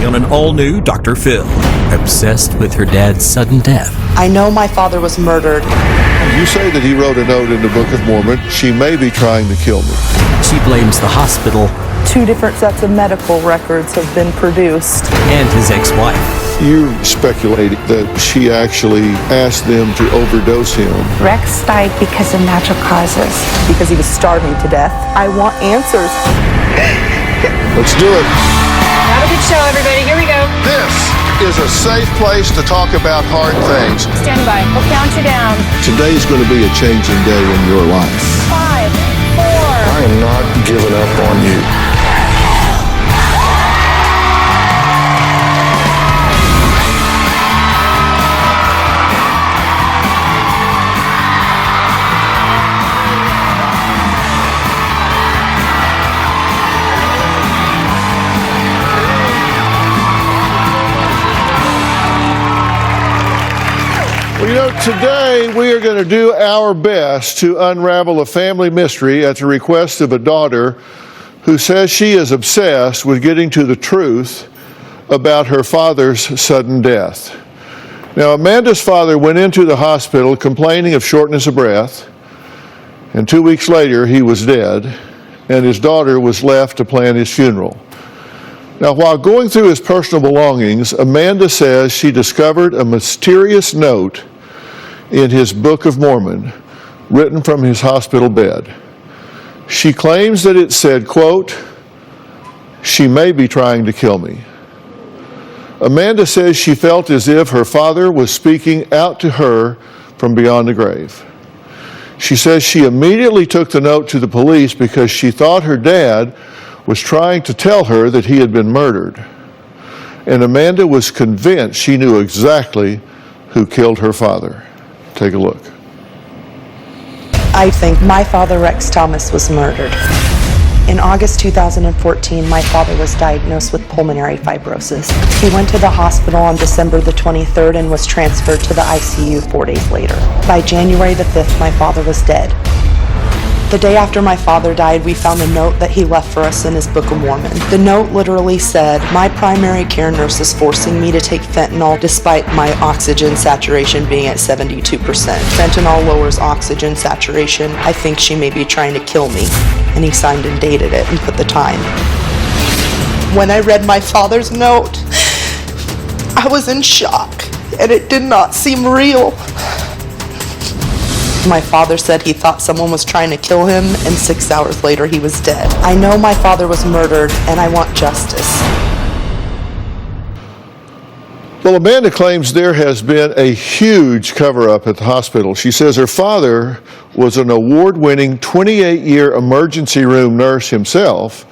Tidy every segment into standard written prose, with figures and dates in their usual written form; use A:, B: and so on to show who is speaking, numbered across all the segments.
A: on an all-new Dr. Phil. Obsessed with her dad's sudden death.
B: I know my father was murdered.
C: You say that he wrote a note in the Book of Mormon, she may be trying to kill me.
A: She blames the hospital
B: 2 different sets of medical records have been produced.
A: and his ex-wife.
C: You speculated that she actually asked them to overdose him.
D: Rex died because of natural causes.
B: Because he was starving to death. I want answers.
C: Let's do it.
E: Have a good show, everybody. Here we go.
C: This is a safe place to talk about hard things.
E: Stand by. We'll count you down.
C: Today's going to be a changing day in your life.
E: 5, 4.
C: I am not giving up on you. Well, you know, today we are going to do our best to unravel a family mystery at the request of a daughter who says she is obsessed with getting to the truth about her father's sudden death. Now, Amanda's father went into the hospital complaining of shortness of breath, and 2 weeks later he was dead, and his daughter was left to plan his funeral. Now, while going through his personal belongings, Amanda says she discovered a mysterious note in his Book of Mormon, written from his hospital bed. She claims that it said, quote, "She may be trying to kill me." Amanda says she felt as if her father was speaking out to her from beyond the grave. She says she immediately took the note to the police because she thought her dad was trying to tell her that he had been murdered. And Amanda was convinced she knew exactly who killed her father. Take a look.
B: I think my father, Rex Thomas, was murdered. In August 2014, my father was diagnosed with pulmonary fibrosis. He went to the hospital on December the 23rd and was transferred to the ICU 4 days later. By January the 5th, my father was dead. The day after my father died, we found a note that he left for us in his Book of Mormon. The note literally said, "My primary care nurse is forcing me to take fentanyl despite my oxygen saturation being at 72%. Fentanyl lowers oxygen saturation. I think she may be trying to kill me." And he signed and dated it and put the time. When I read my father's note, I was in shock, and it did not seem real. My father said he thought someone was trying to kill him, and 6 hours later he was dead. I know my father was murdered, and I want justice.
C: Well, Amanda claims there has been a huge cover-up at the hospital. She says her father was an award-winning 28-year emergency room nurse himself,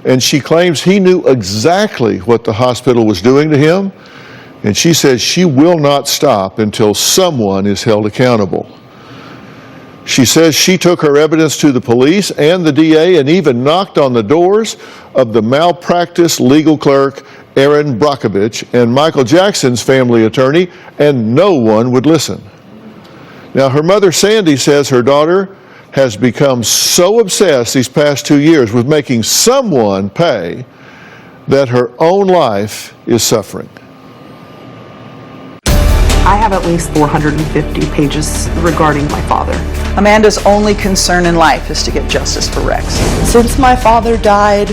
C: and she claims he knew exactly what the hospital was doing to him, and she says she will not stop until someone is held accountable. She says she took her evidence to the police and the DA and even knocked on the doors of the malpractice legal clerk, Aaron Brockovich, and Michael Jackson's family attorney, and no one would listen. Now, her mother, Sandy, says her daughter has become so obsessed these past 2 years with making someone pay that her own life is suffering.
B: I have at least 450 pages regarding my father.
F: Amanda's only concern in life is to get justice for Rex.
B: Since my father died,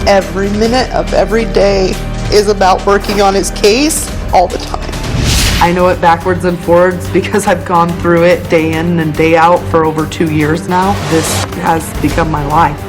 B: every minute of every day is about working on his case all the time. I know it backwards and forwards because I've gone through it day in and day out for over 2 years now. This has become my life.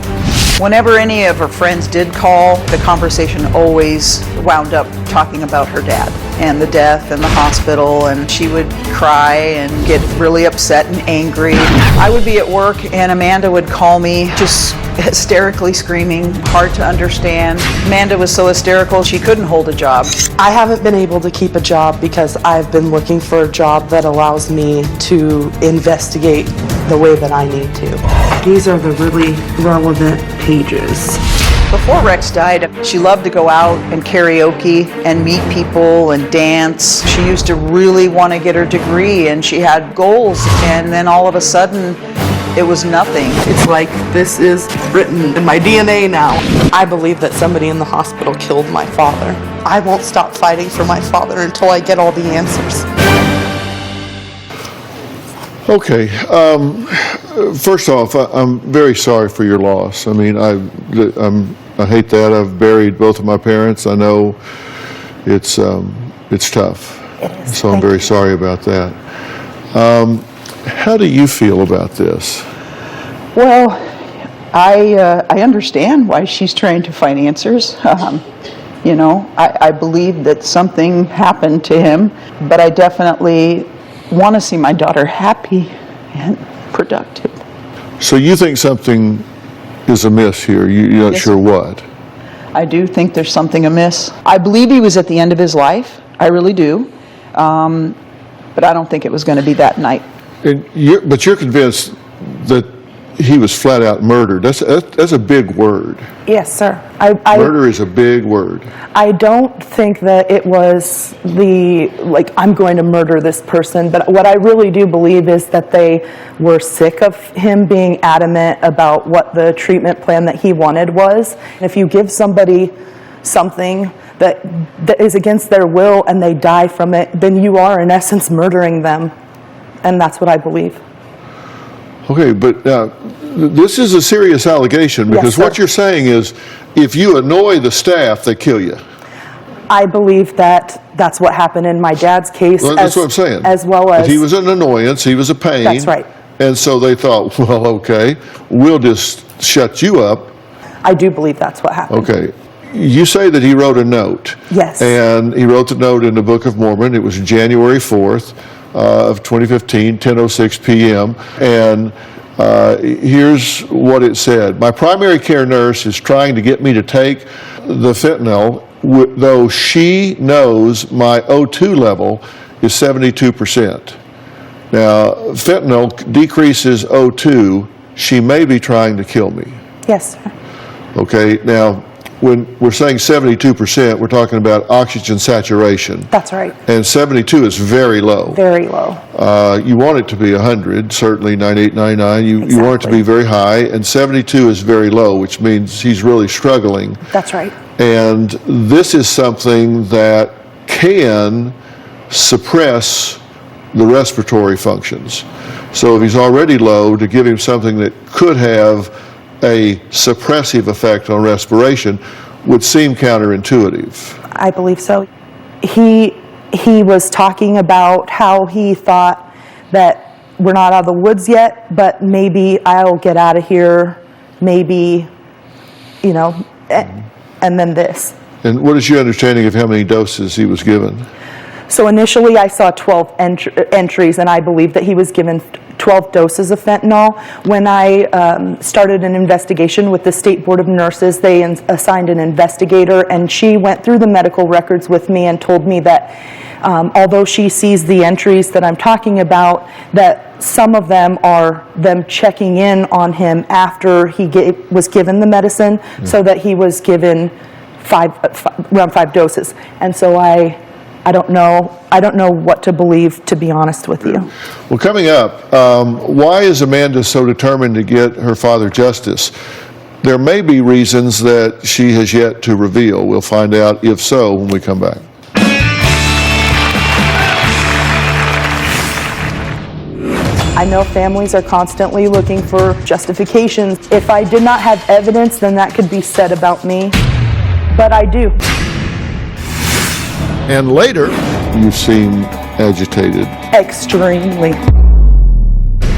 F: Whenever any of her friends did call, the conversation always wound up talking about her dad and the death and the hospital, and she would cry and get really upset and angry. I would be at work and Amanda would call me just hysterically screaming, hard to understand. Amanda was so hysterical she couldn't hold a job.
B: I haven't been able to keep a job because I've been looking for a job that allows me to investigate the way that I need to. These are the really relevant pages.
F: Before Rex died, she loved to go out and karaoke and meet people and dance. She used to really want to get her degree and she had goals, and then all of a sudden it was nothing.
B: It's like this is written in my DNA now. I believe that somebody in the hospital killed my father. I won't stop fighting for my father until I get all the answers.
C: Okay. First off, I'm very sorry for your loss. I mean, I hate that. I've buried both of my parents. I know it's tough.
B: It is.
C: So I'm very sorry about that. How do you feel about this?
F: Well, I understand why she's trying to find answers. You know, I believe that something happened to him, but I definitely want to see my daughter happy and productive.
C: So you think something is amiss here? You're not
F: Yes.
C: sure what?
F: I do think there's something amiss. I believe he was at the end of his life. I really do. But I don't think it was going to be that night.
C: But you're convinced that he was flat out murdered. That's a big word.
B: Yes, sir.
C: Murder is a big word.
B: I don't think that it was I'm going to murder this person, but what I really do believe is that they were sick of him being adamant about what the treatment plan that he wanted was. If you give somebody something that is against their will and they die from it, then you are in essence murdering them. And that's what I believe.
C: Okay, but this is a serious allegation because
B: Yes,
C: what
B: sir.
C: you're saying is if you annoy the staff, they kill you.
B: I believe that that's what happened in my dad's case.
C: Well, that's what I'm saying.
B: As well as...
C: He was an annoyance, he was a pain.
B: That's right.
C: And so they thought, well, okay, we'll just shut you up.
B: I do believe that's what happened.
C: Okay. You say that he wrote a note.
B: Yes.
C: And he wrote the note in the Book of Mormon. It was January 4th of 2015, 10:06 p.m. And here's what it said. My primary care nurse is trying to get me to take the fentanyl, though she knows my O2 level is 72%. Now, fentanyl decreases O2. She may be trying to kill me.
B: Yes, sir.
C: Okay, now, when we're saying 72%, we're talking about oxygen saturation.
B: That's right.
C: And 72 is very low.
B: Very low.
C: You want it to be 100, certainly 98, 99. You want it to
B: Exactly.
C: be very high, and 72 is very low, which means he's really struggling.
B: That's right.
C: And this is something that can suppress the respiratory functions. So if he's already low, to give him something that could have a suppressive effect on respiration would seem counterintuitive.
B: I believe so. He was talking about how he thought that we're not out of the woods yet, but maybe I'll get out of here, maybe, and then this.
C: And what is your understanding of how many doses he was given?
B: So initially I saw 12 entries, and I believe that he was given 12 doses of fentanyl. When I started an investigation with the State Board of Nurses, they assigned an investigator, and she went through the medical records with me and told me that although she sees the entries that I'm talking about, that some of them are them checking in on him after he was given the medicine, so that he was given around 5 doses. And so I don't know what to believe, to be honest with you.
C: Well, coming up, why is Amanda so determined to get her father justice? There may be reasons that she has yet to reveal. We'll find out if so when we come back.
B: I know families are constantly looking for justifications. If I did not have evidence, then that could be said about me, but I do.
C: And later, you seem agitated.
B: Extremely.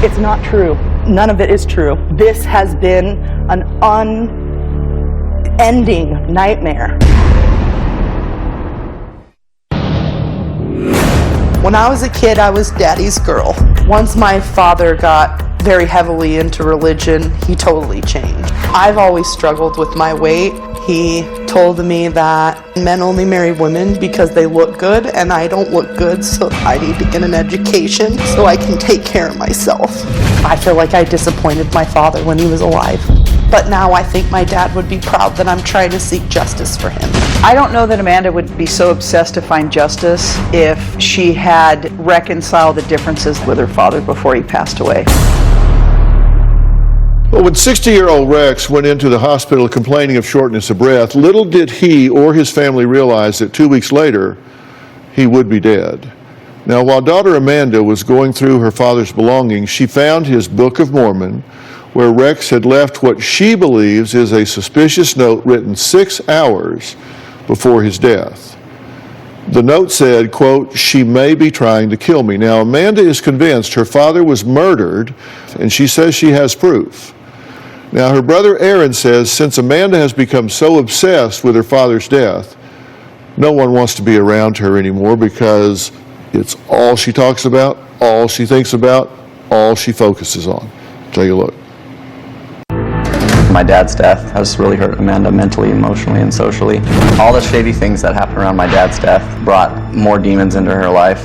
B: It's not true. None of it is true. This has been an unending nightmare. When I was a kid, I was daddy's girl. Once my father got very heavily into religion, he totally changed. I've always struggled with my weight. He told me that men only marry women because they look good, and I don't look good, so I need to get an education so I can take care of myself. I feel like I disappointed my father when he was alive. But now I think my dad would be proud that I'm trying to seek justice for him.
F: I don't know that Amanda would be so obsessed to find justice if she had reconciled the differences with her father before he passed away.
C: Well, when 60-year-old Rex went into the hospital complaining of shortness of breath, little did he or his family realize that 2 weeks later, he would be dead. Now, while daughter Amanda was going through her father's belongings, she found his Book of Mormon, where Rex had left what she believes is a suspicious note written 6 hours before his death. The note said, quote, "She may be trying to kill me." Now, Amanda is convinced her father was murdered, and she says she has proof. Now, her brother Aaron says since Amanda has become so obsessed with her father's death, no one wants to be around her anymore because it's all she talks about, all she thinks about, all she focuses on. Take a look.
G: My dad's death has really hurt Amanda mentally, emotionally, and socially. All the shady things that happened around my dad's death brought more demons into her life.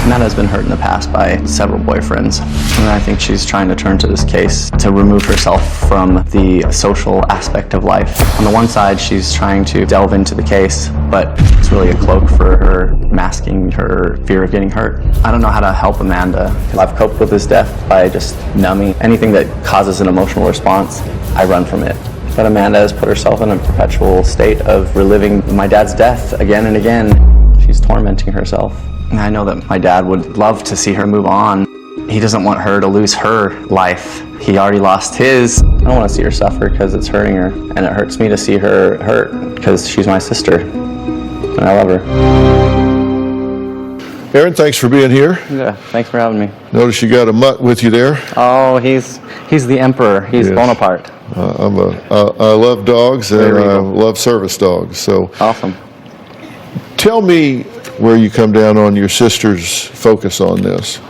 G: Amanda has been hurt in the past by several boyfriends, and I think she's trying to turn to this case to remove herself from the social aspect of life. On the one side, she's trying to delve into the case, but it's really a cloak for her masking her fear of getting hurt. I don't know how to help Amanda. I've coped with his death by just numbing. Anything that causes an emotional response, I run from it. But Amanda has put herself in a perpetual state of reliving my dad's death again and again. She's tormenting herself. And I know that my dad would love to see her move on. He doesn't want her to lose her life. He already lost his. I don't want to see her suffer because it's hurting her. And it hurts me to see her hurt because she's my sister. And I love her.
C: Aaron, thanks for being here.
G: Yeah, thanks for having me.
C: Notice you got a mutt with you there.
G: Oh, he's the emperor. He's
C: Yes.
G: Bonaparte.
C: I love dogs and I love service dogs. So
G: Awesome.
C: tell me where you come down on your sister's focus on this.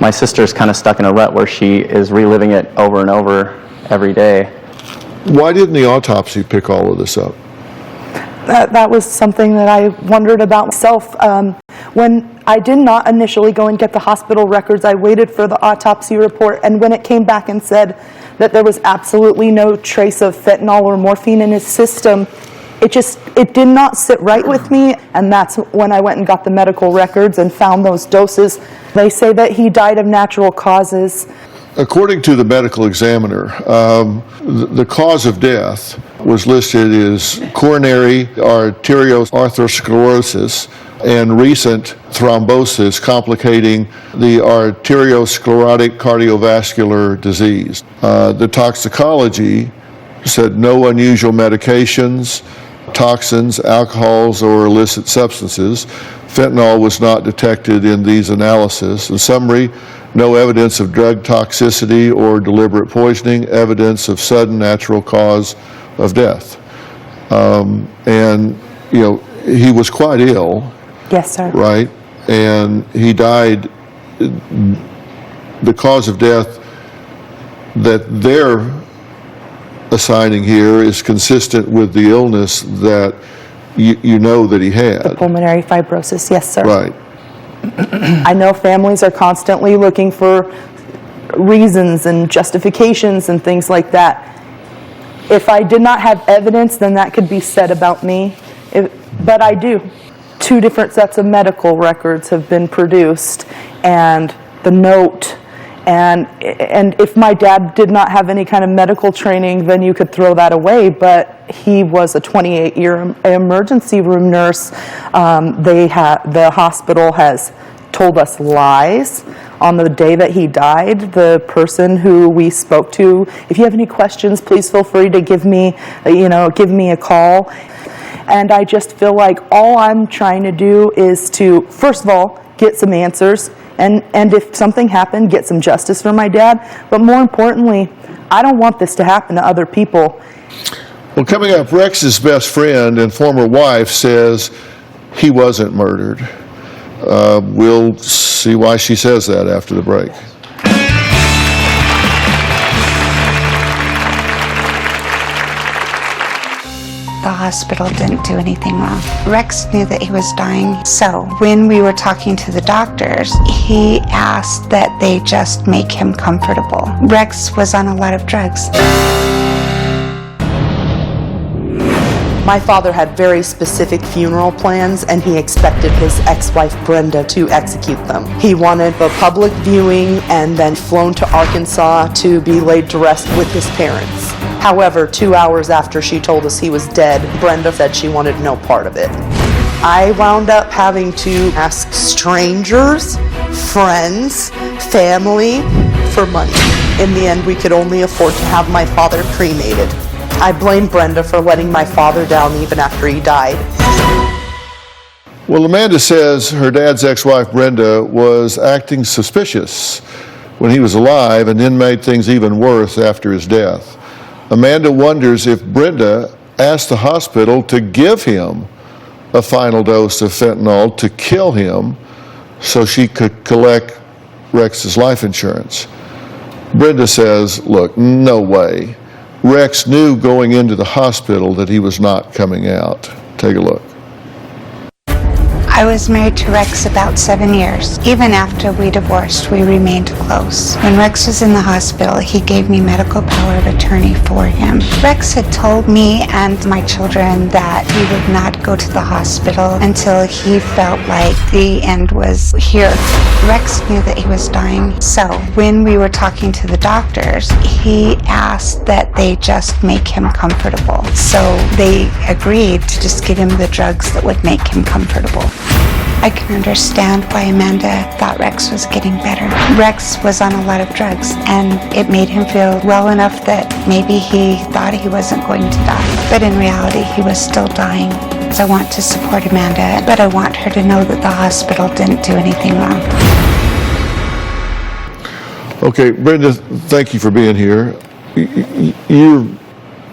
G: My sister's kind of stuck in a rut where she is reliving it over and over every day.
C: Why didn't the autopsy pick all of this up?
B: That was something that I wondered about myself. When I did not initially go and get the hospital records, I waited for the autopsy report, and when it came back and said that there was absolutely no trace of fentanyl or morphine in his system, it did not sit right with me, and that's when I went and got the medical records and found those doses. They say that he died of natural causes.
C: According to the medical examiner, the cause of death was listed as coronary arteriosclerosis and recent thrombosis complicating the arteriosclerotic cardiovascular disease. The toxicology said no unusual medications, toxins, alcohols, or illicit substances. Fentanyl was not detected in these analyses. In summary, no evidence of drug toxicity or deliberate poisoning, evidence of sudden natural cause of death. And, you know, he was quite ill.
B: Yes, sir.
C: Right? And he died. The cause of death that they're assigning here is consistent with the illness that you know that he had.
B: Pulmonary fibrosis, yes, sir.
C: Right.
B: I know families are constantly looking for reasons and justifications and things like that. If I did not have evidence, then that could be said about me. But I do. 2 different sets of medical records have been produced, and the note, and if my dad did not have any kind of medical training, then you could throw that away, but he was a 28-year emergency room nurse. The hospital has told us lies. On the day that he died, the person who we spoke to, if you have any questions, please feel free to give me a call. And I just feel like all I'm trying to do is to, first of all, get some answers, and if something happened, get some justice for my dad. But more importantly, I don't want this to happen to other people.
C: Well, coming up, Rex's best friend and former wife says he wasn't murdered. We'll see why she says that after the break.
D: The hospital didn't do anything wrong. Rex knew that he was dying, so when we were talking to the doctors, he asked that they just make him comfortable. Rex was on a lot of drugs.
B: My father had very specific funeral plans, and he expected his ex-wife Brenda to execute them. He wanted a public viewing and then flown to Arkansas to be laid to rest with his parents. However, 2 hours after she told us he was dead, Brenda said she wanted no part of it. I wound up having to ask strangers, friends, family for money. In the end, we could only afford to have my father cremated. I blame Brenda for letting my father down even after he died.
C: Well, Amanda says her dad's ex-wife Brenda was acting suspicious when he was alive and then made things even worse after his death. Amanda wonders if Brenda asked the hospital to give him a final dose of fentanyl to kill him so she could collect Rex's life insurance. Brenda says, look, no way. Rex knew going into the hospital that he was not coming out. Take a look.
D: I was married to Rex about 7 years. Even after we divorced, we remained close. When Rex was in the hospital, he gave me medical power of attorney for him. Rex had told me and my children that he would not go to the hospital until he felt like the end was here. Rex knew that he was dying, so when we were talking to the doctors, he asked that they just make him comfortable. So they agreed to just give him the drugs that would make him comfortable. I can understand why Amanda thought Rex was getting better. Rex was on a lot of drugs, and it made him feel well enough that maybe he thought he wasn't going to die. But in reality, he was still dying. I want to support Amanda, but I want her to know that the hospital didn't do anything wrong.
C: Okay, Brenda, thank you for being here. You're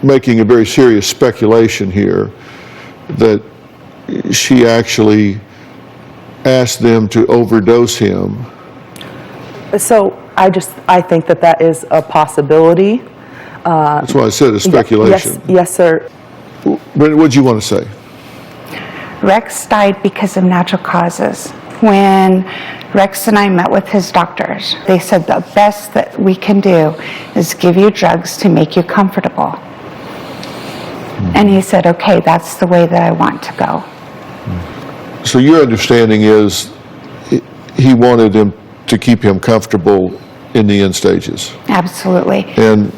C: making a very serious speculation here that she actually asked them to overdose him.
B: So I think that is a possibility.
C: That's why I said a speculation.
B: Yes, sir.
C: Brenda, what did you want to say?
D: Rex died because of natural causes. When Rex and I met with his doctors, they said the best that we can do is give you drugs to make you comfortable. And he said, okay, that's the way that I want to go.
C: So your understanding is he wanted them to keep him comfortable in the end stages?
D: Absolutely.
C: And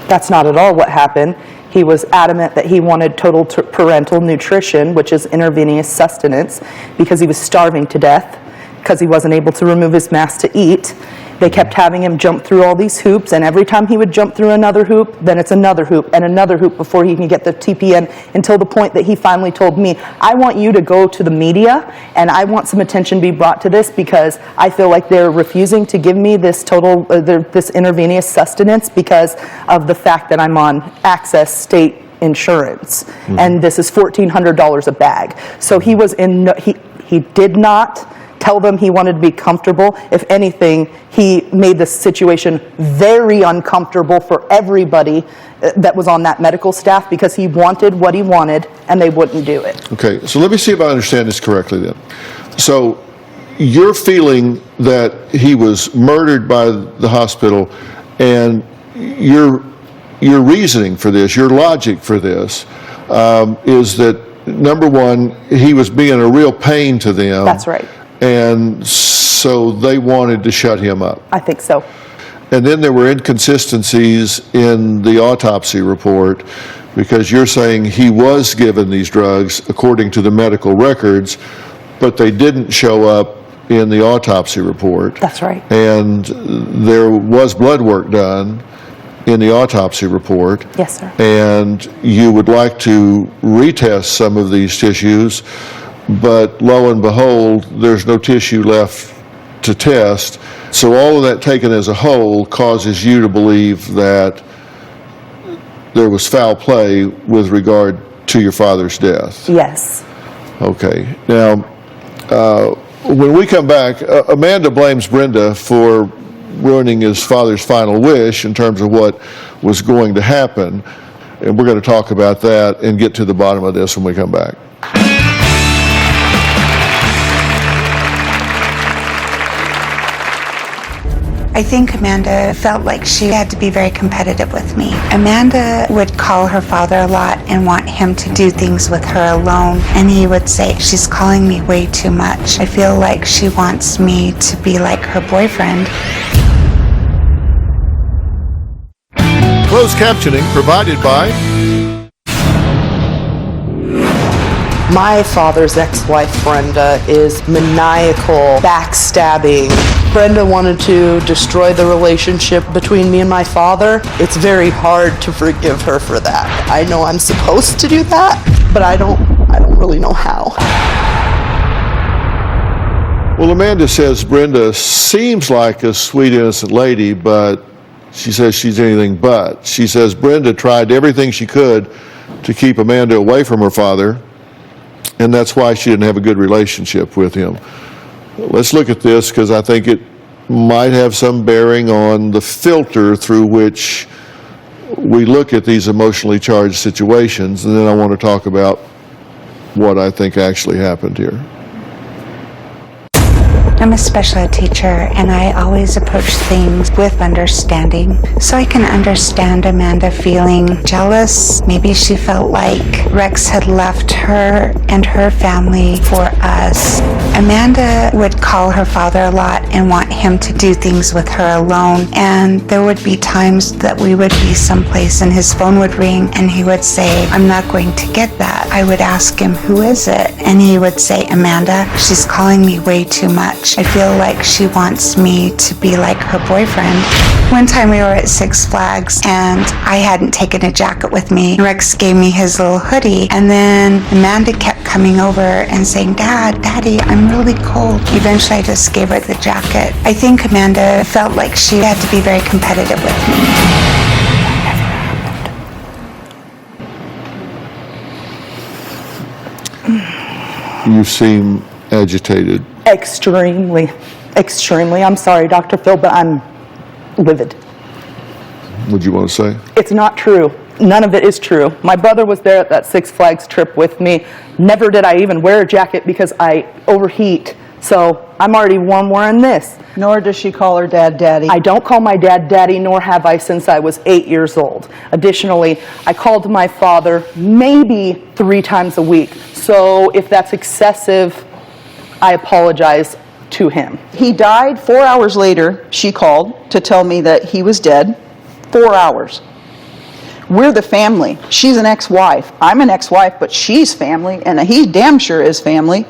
B: That's not at all what happened. He was adamant that he wanted total parental nutrition, which is intravenous sustenance, because he was starving to death, because he wasn't able to remove his mask to eat. They kept having him jump through all these hoops, and every time he would jump through another hoop, then it's another hoop and another hoop before he can get the TPN, until the point that he finally told me, I want you to go to the media and I want some attention to be brought to this, because I feel like they're refusing to give me this this intravenous sustenance because of the fact that I'm on Access State insurance, and this is $1,400 a bag. So he was in, he did not tell them he wanted to be comfortable. If anything, he made the situation very uncomfortable for everybody that was on that medical staff, because he wanted what he wanted and they wouldn't do it.
C: okay, so let me see if I understand this correctly then. So you're feeling that he was murdered by the hospital, and your reasoning for this, your logic for this, is that, number one, he was being a real pain to them.
B: That's right.
C: And so they wanted to shut him up.
B: I think so.
C: And then there were inconsistencies in the autopsy report, because you're saying he was given these drugs according to the medical records, but they didn't show up in the autopsy report.
B: That's right.
C: And there was blood work done in the autopsy report.
B: Yes, sir.
C: And you would like to retest some of these tissues, but lo and behold, there's no tissue left to test. So all of that taken as a whole causes you to believe that there was foul play with regard to your father's death.
B: Yes.
C: Okay. Now, when we come back, Amanda blames Brenda for ruining his father's final wish in terms of what was going to happen. And we're going to talk about that and get to the bottom of this when we come back.
D: I think Amanda felt like she had to be very competitive with me. Amanda would call her father a lot and want him to do things with her alone, and he would say, "She's calling me way too much. I feel like she wants me to be like her boyfriend."
C: Closed captioning provided by
B: My father's ex-wife, Brenda, is maniacal, backstabbing. Brenda wanted to destroy the relationship between me and my father. It's very hard to forgive her for that. I know I'm supposed to do that, but I don't really know how.
C: Well, Amanda says Brenda seems like a sweet, innocent lady, but she says she's anything but. She says Brenda tried everything she could to keep Amanda away from her father, and that's why she didn't have a good relationship with him. Let's look at this because I think it might have some bearing on the filter through which we look at these emotionally charged situations, and then I want to talk about what I think actually happened here.
D: I'm a special ed teacher, and I always approach things with understanding. So I can understand Amanda feeling jealous. Maybe she felt like Rex had left her and her family for us. Amanda would call her father a lot and want him to do things with her alone. And there would be times that we would be someplace and his phone would ring and he would say, "I'm not going to get that." I would ask him, "Who is it?" And he would say, "Amanda, she's calling me way too much. I feel like she wants me to be like her boyfriend." One time we were at Six Flags and I hadn't taken a jacket with me. Rex gave me his little hoodie, and then Amanda kept coming over and saying, "Daddy, I'm really cold." Eventually I just gave her the jacket. I think Amanda felt like she had to be very competitive with me.
C: You seem agitated.
H: Extremely. I'm sorry, Dr. Phil, but I'm livid.
C: What do you want to say?
H: It's not true. None of it is true. My brother was there at that Six Flags trip with me. Never did I even wear a jacket because I overheat. So I'm already warm wearing this.
F: Nor does she call her dad daddy.
H: I don't call my dad daddy, nor have I since I was 8 years old. Additionally, I called my father maybe 3 times a week. So if that's excessive, I apologize to him.
F: He died 4 hours later. She called to tell me that he was dead. 4 hours. We're the family. She's an ex-wife. I'm an ex-wife, but she's family, and he damn sure is family.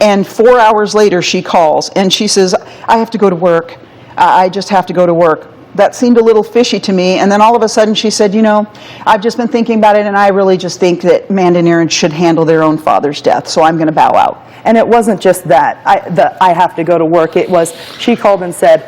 F: And 4 hours later, she calls, and she says, "I have to go to work. I just have to go to work." That seemed a little fishy to me, and then all of a sudden she said, "You know, I've just been thinking about it, and I really just think that Amanda and Aaron should handle their own father's death, so I'm going to bow out."
H: And it wasn't just that I have to go to work. It was, she called and said,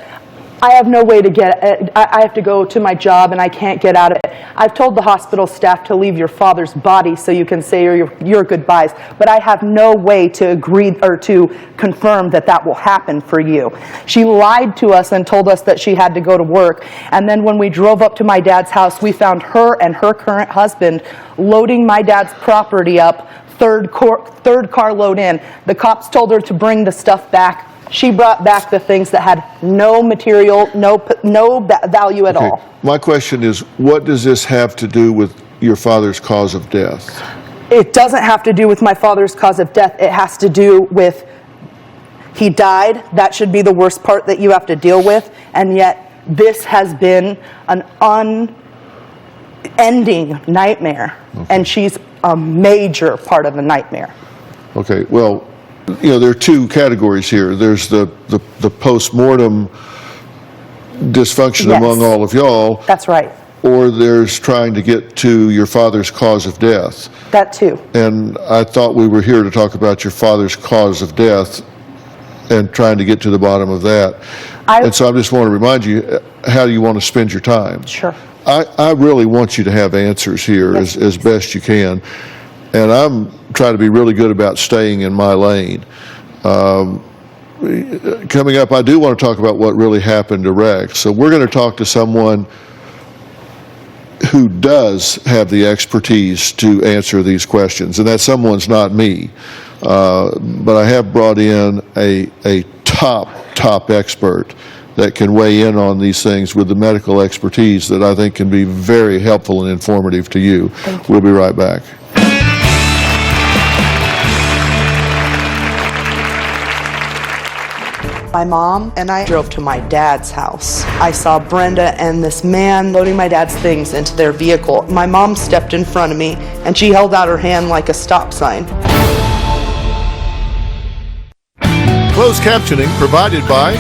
H: "I have no way to get, I have to go to my job and I can't get out of it. I've told the hospital staff to leave your father's body so you can say your goodbyes, but I have no way to agree or to confirm that that will happen for you." She lied to us and told us that she had to go to work. And then when we drove up to my dad's house, we found her and her current husband loading my dad's property up, third car load in. The cops told her to bring the stuff back. She brought back the things that had no material, no value at all.
C: My question is, what does this have to do with your father's cause of death?
H: It doesn't have to do with my father's cause of death. It has to do with, he died. That should be the worst part that you have to deal with. And yet this has been an unending nightmare. Okay. And she's a major part of the nightmare.
C: Okay, well, you know, there are 2 categories here. There's the post-mortem dysfunction
H: Yes.
C: among all of y'all.
H: That's right.
C: Or there's trying to get to your father's cause of death.
H: That too.
C: And I thought we were here to talk about your father's cause of death and trying to get to the bottom of that. And so I just want to remind you, how do you want to spend your time?
H: Sure.
C: I really want you to have answers here as best you can. And I'm trying to be really good about staying in my lane. Coming up, I do want to talk about what really happened to Rex. So we're going to talk to someone who does have the expertise to answer these questions, and that someone's not me. But I have brought in a top expert that can weigh in on these things with the medical expertise that I think can be very helpful and informative to you. We'll be right back.
B: My mom and I drove to my dad's house. I saw Brenda and this man loading my dad's things into their vehicle. My mom stepped in front of me and she held out her hand like a stop sign.
C: Closed captioning provided by...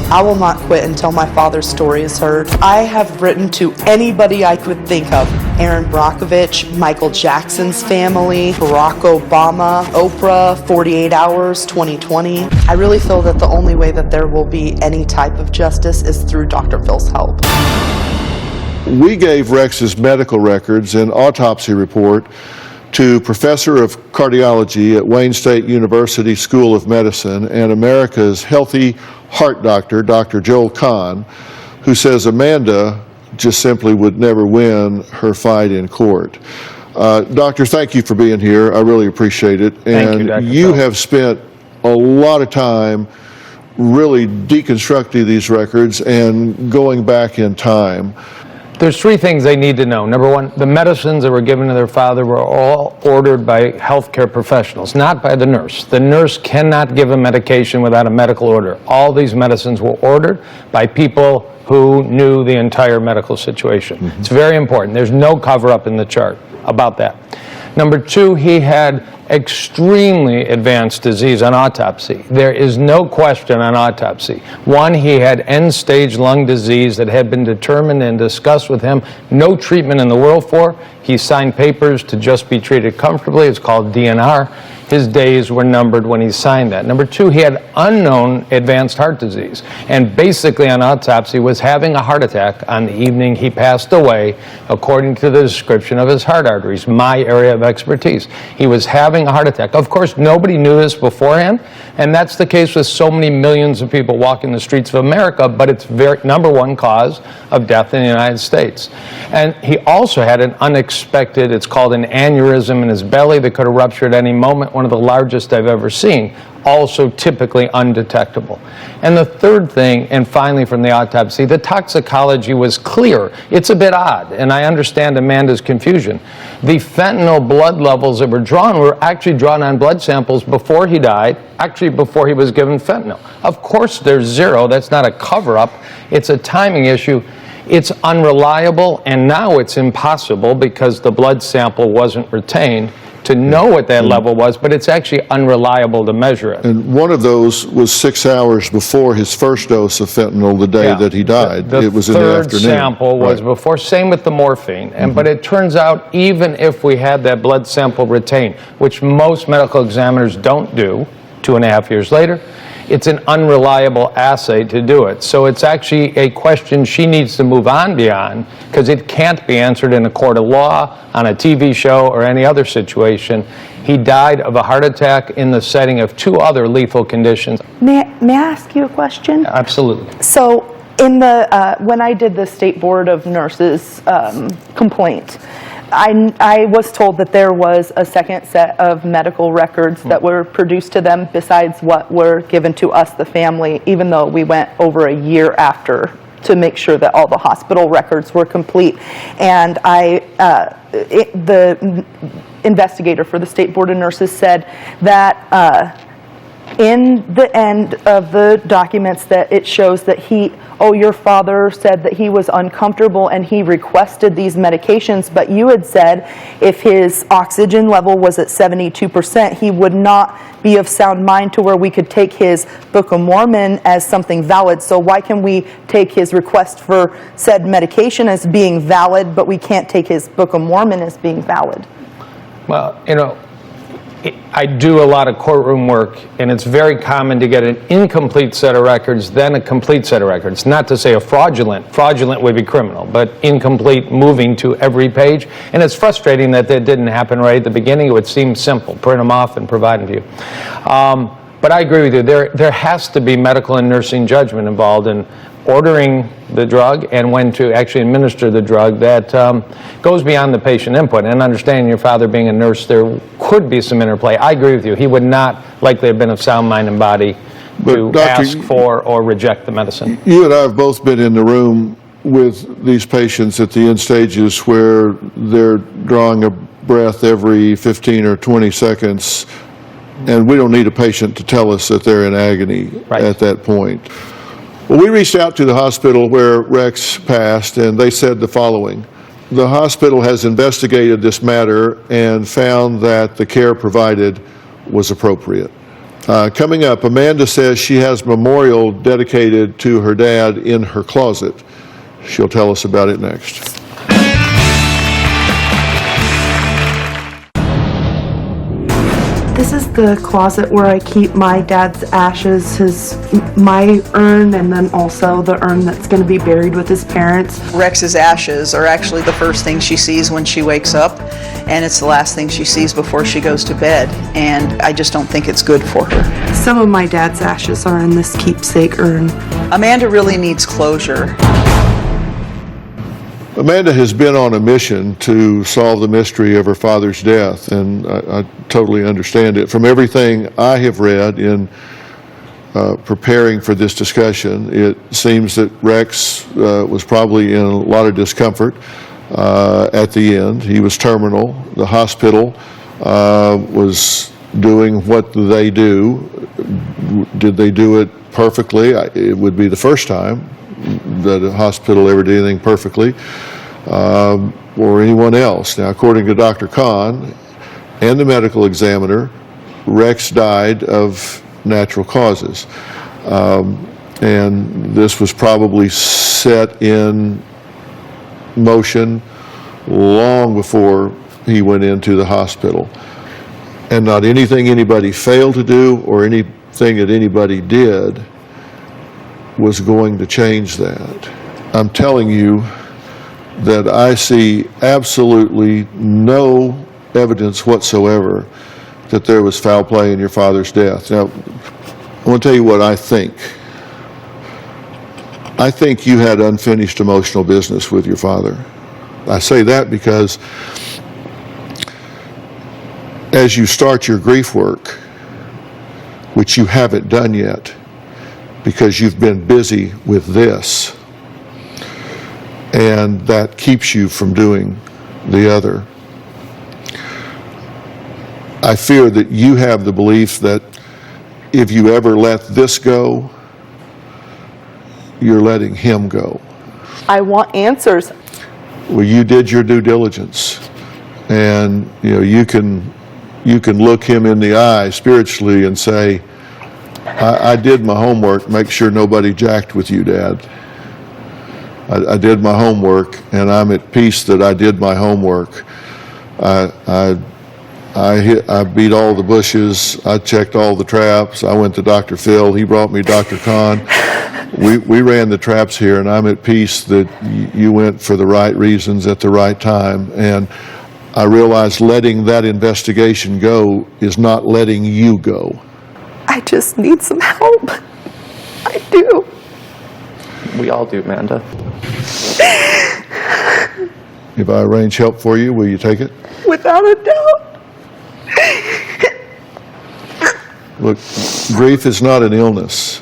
B: I will not quit until my father's story is heard. I have written to anybody I could think of. Aaron Brockovich, Michael Jackson's family, Barack Obama, Oprah, 48 Hours, 2020. I really feel that the only way that there will be any type of justice is through Dr. Phil's help.
C: We gave Rex's medical records and autopsy report to Professor of Cardiology at Wayne State University School of Medicine and America's Healthy Heart Doctor, Dr. Joel Kahn, who says Amanda just simply would never win her fight in court. Doctor, thank you for being here. I really appreciate it.
I: Thank you, Dr.
C: You
I: Phil.
C: have spent a lot of time really deconstructing these records and going back in time.
I: There's three things they need to know. Number one, the medicines that were given to their father were all ordered by healthcare professionals, not by the nurse. The nurse cannot give a medication without a medical order. All these medicines were ordered by people who knew the entire medical situation. Mm-hmm. It's very important. There's no cover-up in the chart about that. Number two, he had extremely advanced disease on autopsy. There is no question on autopsy. One, he had end-stage lung disease that had been determined and discussed with him, no treatment in the world for. He signed papers to just be treated comfortably. It's called DNR. His days were numbered when he signed that. Number two, he had unknown advanced heart disease, and basically on autopsy was having a heart attack on the evening he passed away, according to the description of his heart arteries, my area of expertise. He was having a heart attack. Of course, nobody knew this beforehand, and that's the case with so many millions of people walking the streets of America, but it's number one cause of death in the United States. And he also had an unexpected, it's called an aneurysm in his belly that could have ruptured at any moment, one of the largest I've ever seen, also typically undetectable. And the third thing, and finally from the autopsy, the toxicology was clear. It's a bit odd, and I understand Amanda's confusion. The fentanyl blood levels that were drawn were actually drawn on blood samples before he died, actually before he was given fentanyl. Of course there's zero, that's not a cover-up, it's a timing issue. It's unreliable, and now it's impossible because the blood sample wasn't retained to know what that level was, but it's actually unreliable to measure it.
C: And one of those was 6 hours before his first dose of fentanyl the day that he died.
I: It was in the afternoon. The third sample was before, same with the morphine. And but it turns out even if we had that blood sample retained, which most medical examiners don't do 2.5 years later, it's an unreliable assay to do it. So it's actually a question she needs to move on beyond, because it can't be answered in a court of law, on a TV show, or any other situation. He died of a heart attack in the setting of 2 other lethal conditions.
H: May I ask you a question?
I: Absolutely.
H: So in the when I did the State Board of Nurses complaint, I was told that there was a second set of medical records that were produced to them besides what were given to us, the family, even though we went over a year after to make sure that all the hospital records were complete. And the investigator for the State Board of Nurses said that in the end of the documents that it shows that your father said that he was uncomfortable and he requested these medications, but you had said if his oxygen level was at 72%, he would not be of sound mind to where we could take his Book of Mormon as something valid. So why can we take his request for said medication as being valid, but we can't take his Book of Mormon as being valid?
I: Well, you know, I do a lot of courtroom work, and it's very common to get an incomplete set of records, then a complete set of records. Not to say a fraudulent would be criminal, but incomplete moving to every page. And it's frustrating that didn't happen right at the beginning. It would seem simple, print them off and provide them to you. But I agree with you, there has to be medical and nursing judgment involved in ordering the drug and when to actually administer the drug that goes beyond the patient input. And understanding your father being a nurse, there could be some interplay. I agree with you. He would not likely have been of sound mind and body to ask for or reject the medicine.
C: You and I have both been in the room with these patients at the end stages where they're drawing a breath every 15 or 20 seconds, and we don't need a patient to tell us that they're in agony at that point. Well, we reached out to the hospital where Rex passed, and they said the following. The hospital has investigated this matter and found that the care provided was appropriate. Coming up, Amanda says she has a memorial dedicated to her dad in her closet. She'll tell us about it next.
B: This is the closet where I keep my dad's ashes, my urn, and then also the urn that's going to be buried with his parents.
F: Rex's ashes are actually the first thing she sees when she wakes up, and it's the last thing she sees before she goes to bed, and I just don't think it's good for her.
B: Some of my dad's ashes are in this keepsake urn.
F: Amanda really needs closure.
C: Amanda has been on a mission to solve the mystery of her father's death, and I totally understand it. From everything I have read in preparing for this discussion, it seems that Rex was probably in a lot of discomfort at the end. He was terminal. The hospital was doing what they do. Did they do it perfectly? It would be the first time that a hospital ever did anything perfectly, or anyone else. Now, according to Dr. Kahn and the medical examiner, Rex died of natural causes. And this was probably set in motion long before he went into the hospital. And not anything anybody failed to do or anything that anybody did was going to change that. I'm telling you that I see absolutely no evidence whatsoever that there was foul play in your father's death. Now, I want to tell you what I think. I think you had unfinished emotional business with your father. I say that because as you start your grief work, which you haven't done yet, because you've been busy with this, and that keeps you from doing the other. I fear that you have the belief that if you ever let this go, you're letting him go.
H: I want answers.
C: Well, you did your due diligence, and you can look him in the eye spiritually and say, I did my homework, make sure nobody jacked with you, Dad. I did my homework, and I'm at peace that I did my homework. I beat all the bushes. I checked all the traps. I went to Dr. Phil. He brought me Dr. Kahn. We ran the traps here, and I'm at peace that you went for the right reasons at the right time. And I realize letting that investigation go is not letting you go.
B: I just need some help. I do.
G: We all do, Amanda.
C: If I arrange help for you, will you take it?
B: Without a doubt.
C: Look, grief is not an illness.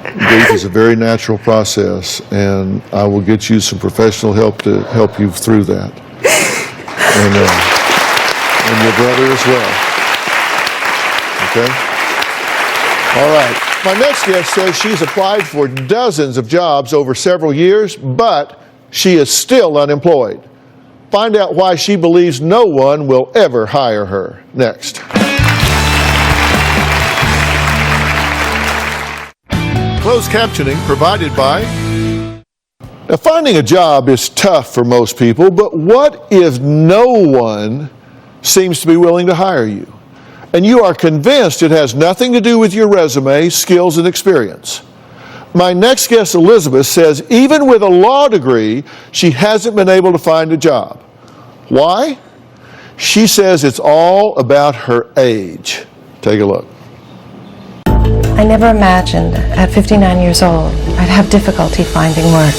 C: Grief is a very natural process, and I will get you some professional help to help you through that. And your brother as well. Okay? All right. My next guest says she's applied for dozens of jobs over several years, but she is still unemployed. Find out why she believes no one will ever hire her. Next. Closed captioning provided by... Now, finding a job is tough for most people, but what if no one seems to be willing to hire you? And you are convinced it has nothing to do with your resume, skills, and experience. My next guest, Elizabeth, says even with a law degree, she hasn't been able to find a job. Why? She says it's all about her age. Take a look.
J: I never imagined at 59 years old I'd have difficulty finding work.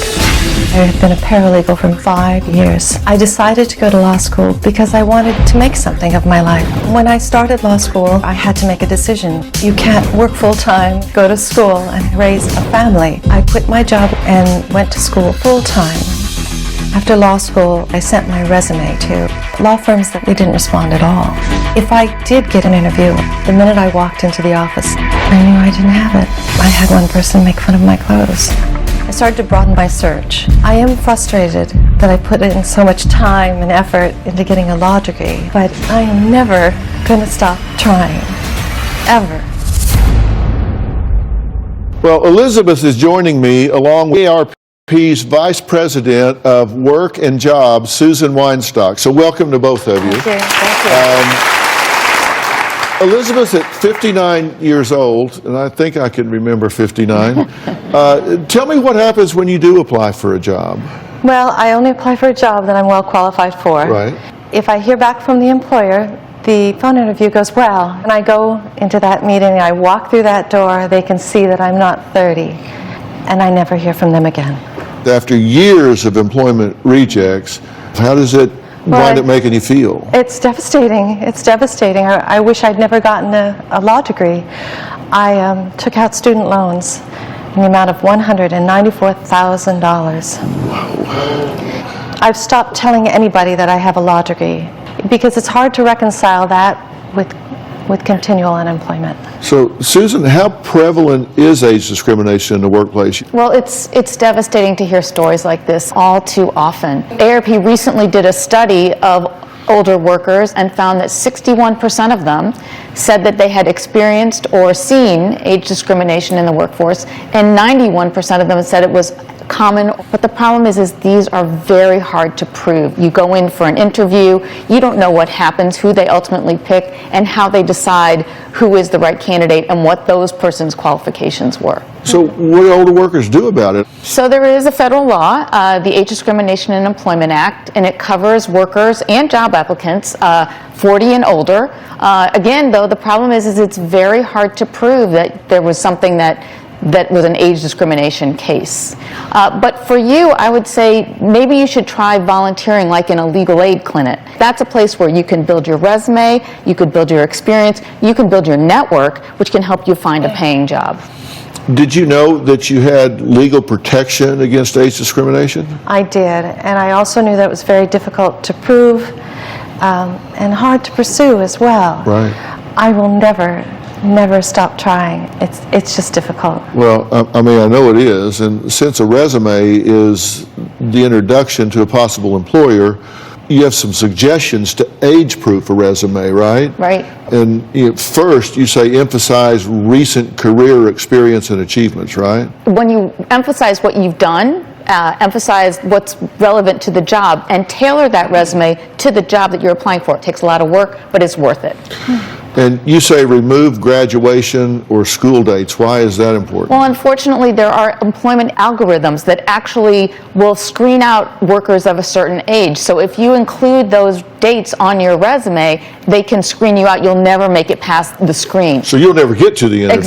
J: I had been a paralegal for 5 years. I decided to go to law school because I wanted to make something of my life. When I started law school, I had to make a decision. You can't work full-time, go to school, and raise a family. I quit my job and went to school full-time. After law school, I sent my resume to law firms that they didn't respond at all. If I did get an interview, the minute I walked into the office, I knew I didn't have it. I had one person make fun of my clothes. I started to broaden my search. I am frustrated that I put in so much time and effort into getting a law degree, but I am never going to stop trying. Ever.
C: Well, Elizabeth is joining me along with ARP's Vice President of Work and Jobs, Susan Weinstock. So welcome to both of you.
J: Thank you.
C: Elizabeth's at 59 years old, and I think I can remember 59. Tell me what happens when you do apply for a job.
J: Well, I only apply for a job that I'm well qualified for.
C: Right.
J: If I hear back from the employer, the phone interview goes well, and I go into that meeting, I walk through that door, they can see that I'm not 30, and I never hear from them again.
C: After years of employment rejects, how does it wind up making you feel?
J: It's devastating. It's devastating. I wish I'd never gotten a law degree. I took out student loans in the amount of $194,000. I've stopped telling anybody that I have a law degree because it's hard to reconcile that with continual unemployment.
C: So, Susan, how prevalent is age discrimination in the workplace?
E: Well, it's devastating to hear stories like this all too often. ARP recently did a study of older workers and found that 61% of them said that they had experienced or seen age discrimination in the workforce, and 91% of them said it was common. But the problem is these are very hard to prove. You go in for an interview, you don't know what happens, who they ultimately pick, and how they decide who is the right candidate and what those persons' qualifications were.
C: So what do older workers do about it?
E: So there is a federal law, the Age Discrimination in Employment Act, and it covers workers and job applicants 40 and older. Again, though, the problem is it's very hard to prove that there was something that was an age discrimination case. But for you, I would say maybe you should try volunteering like in a legal aid clinic. That's a place where you can build your resume, you could build your experience, you can build your network, which can help you find a paying job.
C: Did you know that you had legal protection against age discrimination?
J: I did, and I also knew that it was very difficult to prove and hard to pursue as well.
C: Right.
J: I will never stop trying. It's just difficult.
C: Well, I mean, I know it is, and since a resume is the introduction to a possible employer, you have some suggestions to age-proof a resume, right?
E: Right.
C: And first, you say emphasize recent career experience and achievements, right?
E: When you emphasize what you've done, emphasize what's relevant to the job, and tailor that resume to the job that you're applying for. It takes a lot of work, but it's worth it.
C: And you say remove graduation or school dates. Why is that important?
E: Well, unfortunately, there are employment algorithms that actually will screen out workers of a certain age. So if you include those dates on your resume, they can screen you out. You'll never make it past the screen.
C: So you'll never get to the interview.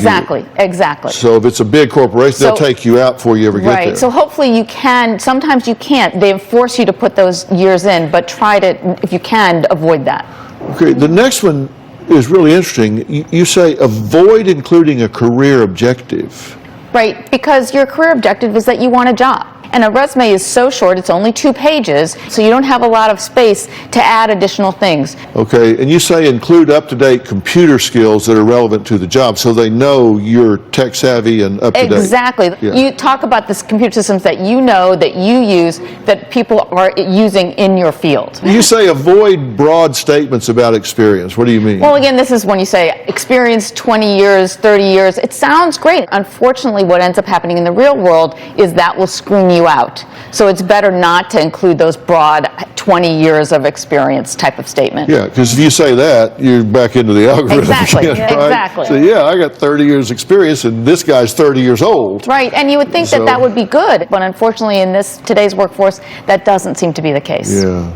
E: Exactly.
C: So if it's a big corporation, they'll take you out before you ever get there.
E: Right. So hopefully you can. Sometimes you can't. They force you to put those years in, but try to, if you can, avoid that.
C: Okay. The next one is really interesting. You say avoid including a career objective.
E: Right, because your career objective is that you want a job. And a resume is so short, it's only 2 pages, so you don't have a lot of space to add additional things.
C: Okay, and you say include up-to-date computer skills that are relevant to the job so they know you're tech-savvy and up-to-date.
E: Exactly.
C: Yeah.
E: You talk about the computer systems that you know, that you use, that people are using in your field.
C: You say avoid broad statements about experience. What do you mean?
E: Well, again, this is when you say experience 20 years, 30 years. It sounds great. Unfortunately, what ends up happening in the real world is that will screen you out. So it's better not to include those broad 20 years of experience type of statement.
C: Yeah, because if you say that, you're back into the algorithm
E: Exactly.
C: again, right?
E: Exactly.
C: So yeah, I got 30 years experience and this guy's 30 years old.
E: Right, and you would think that would be good, but unfortunately in today's workforce, that doesn't seem to be the case.
C: Yeah.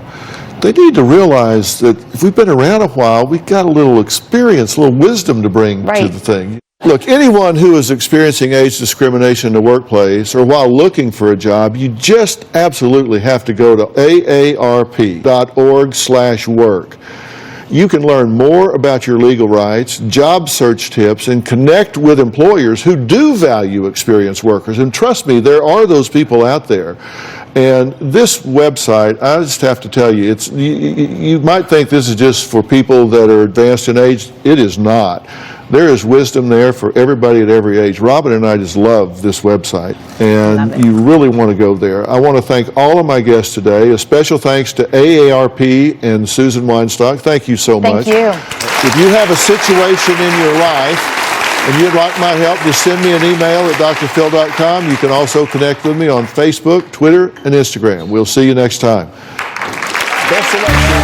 C: They need to realize that if we've been around a while, we've got a little experience, a little wisdom to bring to the thing. Look, anyone who is experiencing age discrimination in the workplace or while looking for a job, you just absolutely have to go to aarp.org/work. You can learn more about your legal rights, job search tips, and connect with employers who do value experienced workers. And trust me, there are those people out there. And this website, I just have to tell you, you might think this is just for people that are advanced in age. It is not. There is wisdom there for everybody at every age. Robin and I just love this website, and you really want to go there. I want to thank all of my guests today. A special thanks to AARP and Susan Weinstock. Thank you so much.
E: Thank you.
C: If you have a situation in your life and you'd like my help, just send me an email at drphil.com. You can also connect with me on Facebook, Twitter, and Instagram. We'll see you next time. Best of luck.